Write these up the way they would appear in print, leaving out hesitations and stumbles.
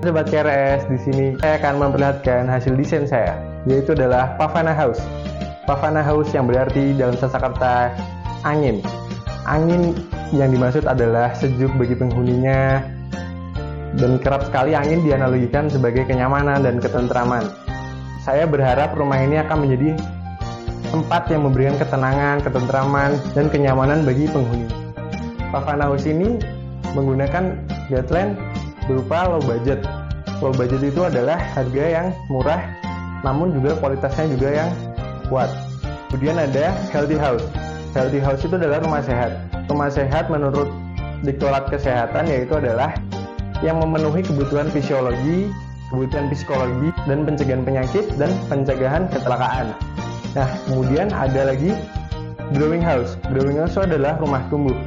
Sobat KRS, di sini saya akan memperlihatkan hasil desain saya, yaitu adalah Pavana House. Pavana House yang berarti dalam Sanskerta angin. Angin yang dimaksud adalah sejuk bagi penghuninya, dan kerap sekali angin dianalogikan sebagai kenyamanan dan ketentraman. Saya berharap rumah ini akan menjadi tempat yang memberikan ketenangan, ketentraman, dan kenyamanan bagi penghuni. Pavana House ini menggunakan guideline berupa low budget. Low budget itu adalah harga yang murah, namun juga kualitasnya juga yang kuat. Kemudian ada healthy house. Healthy house itu adalah rumah sehat. Rumah sehat menurut Direktorat Kesehatan yaitu adalah yang memenuhi kebutuhan fisiologi, kebutuhan psikologi, dan pencegahan penyakit dan pencegahan kecelakaan. Nah, kemudian ada lagi growing house. Growing house itu adalah rumah tumbuh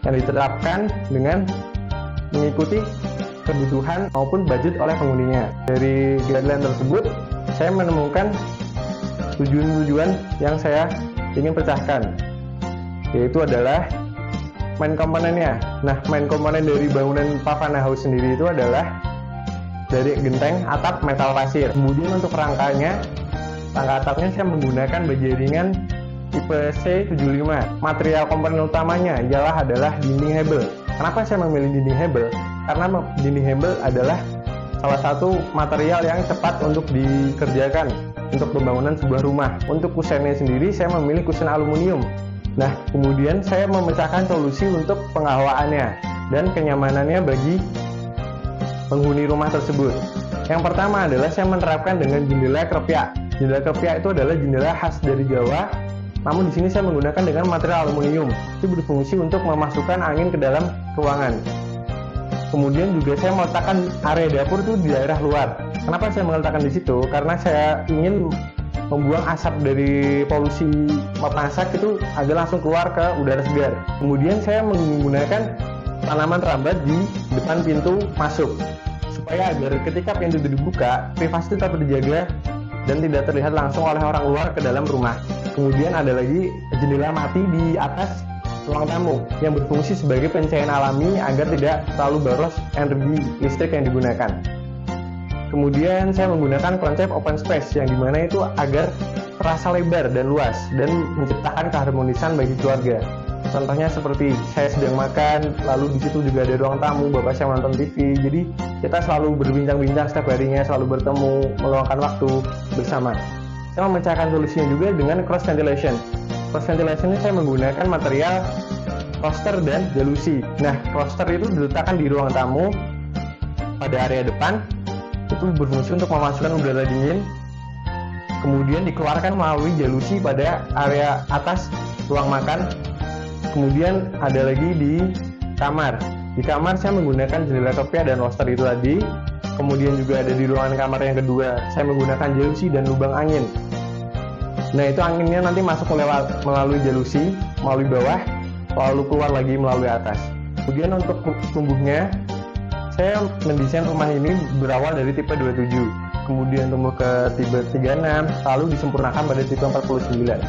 yang diterapkan dengan mengikuti kebutuhan maupun budget oleh penghuninya. Dari guideline tersebut, saya menemukan tujuan-tujuan yang saya ingin pecahkan, yaitu adalah main komponennya. Nah, main komponen dari bangunan Pavana House sendiri itu adalah dari genteng atap metal pasir. Kemudian untuk rangkanya, rangka atapnya saya menggunakan baja ringan tipe C75. Material komponen utamanya adalah dinding hebel. Kenapa saya memilih dinding hebel? Karena dinding hebel adalah salah satu material yang cepat untuk dikerjakan untuk pembangunan sebuah rumah. Untuk kusennya sendiri saya memilih kusen aluminium. Nah, kemudian saya memecahkan solusi untuk penghawaannya dan kenyamanannya bagi penghuni rumah tersebut. Yang pertama adalah saya menerapkan dengan jendela krepyak. Jendela krepyak itu adalah jendela khas dari Jawa. Namun di sini saya menggunakan dengan material aluminium. Itu berfungsi untuk memasukkan angin ke dalam ruangan. Kemudian juga saya meletakkan area dapur itu di daerah luar. Kenapa saya meletakkan di situ? Karena saya ingin membuang asap dari polusi memasak itu agar langsung keluar ke udara segar. Kemudian saya menggunakan tanaman rambat di depan pintu masuk, supaya agar ketika pintu itu dibuka, privasi tetap dijaga dan tidak terlihat langsung oleh orang luar ke dalam rumah. Kemudian ada lagi jendela mati di atas ruang tamu yang berfungsi sebagai pencahayaan alami agar tidak terlalu boros energi listrik yang digunakan. Kemudian saya menggunakan konsep open space yang dimana itu agar terasa lebar dan luas dan menciptakan keharmonisan bagi keluarga. Contohnya seperti saya sedang makan, lalu di situ juga ada ruang tamu, bapak saya menonton TV. Jadi kita selalu berbincang-bincang setiap harinya, selalu bertemu, meluangkan waktu bersama. Saya memecahkan solusinya juga dengan cross ventilation. Cross ventilation ini saya menggunakan material roster dan jalusi. Nah, roster itu diletakkan di ruang tamu pada area depan. Itu berfungsi untuk memasukkan udara dingin. Kemudian dikeluarkan melalui jalusi pada area atas ruang makan. Kemudian ada lagi di kamar. Di kamar saya menggunakan jendela krepyak dan roster itu tadi. Kemudian juga ada di ruangan kamar yang kedua, saya menggunakan jalusi dan lubang angin. Nah, itu anginnya nanti masuk melalui jalusi, melalui bawah, lalu keluar lagi melalui atas. Kemudian untuk tumbuhnya, saya mendesain rumah ini berawal dari tipe 27. Kemudian tumbuh ke tipe 36, lalu disempurnakan pada tipe 49.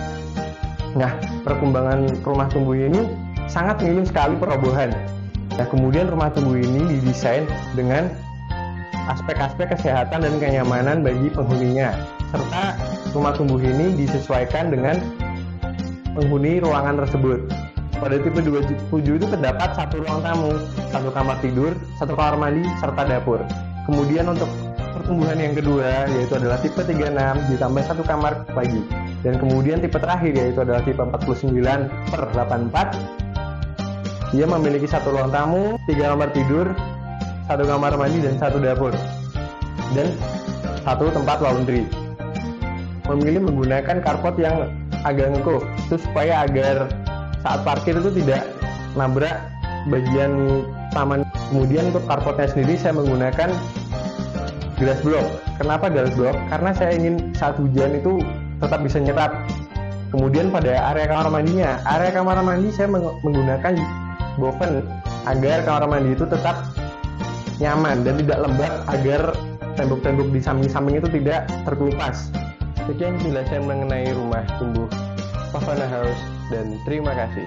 Nah, perkembangan rumah tumbuh ini sangat minim sekali perobohan. Nah, kemudian rumah tumbuh ini didesain dengan aspek-aspek kesehatan dan kenyamanan bagi penghuninya, serta rumah tumbuh ini disesuaikan dengan penghuni ruangan tersebut. Pada tipe 27 itu terdapat satu ruang tamu, satu kamar tidur, satu kamar mandi, serta dapur. Kemudian untuk pertumbuhan yang kedua yaitu adalah tipe 36 ditambah satu kamar lagi. Dan kemudian tipe terakhir yaitu adalah tipe 49/84. Dia memiliki satu ruang tamu, 3 kamar tidur, satu kamar mandi dan satu dapur, dan satu tempat laundry. Memilih menggunakan carport yang agak ngekuh, itu supaya agar saat parkir itu tidak nabrak bagian taman. Kemudian untuk carportnya sendiri saya menggunakan glass block. Kenapa glass block? Karena saya ingin saat hujan itu tetap bisa nyerap. Kemudian pada area kamar mandinya, area kamar mandi saya menggunakan boven agar kamar mandi itu tetap nyaman dan tidak lembab, agar tembok-tembok di samping-samping itu tidak terkelupas. Sekian penjelasan mengenai rumah tumbuh Pavana House dan terima kasih.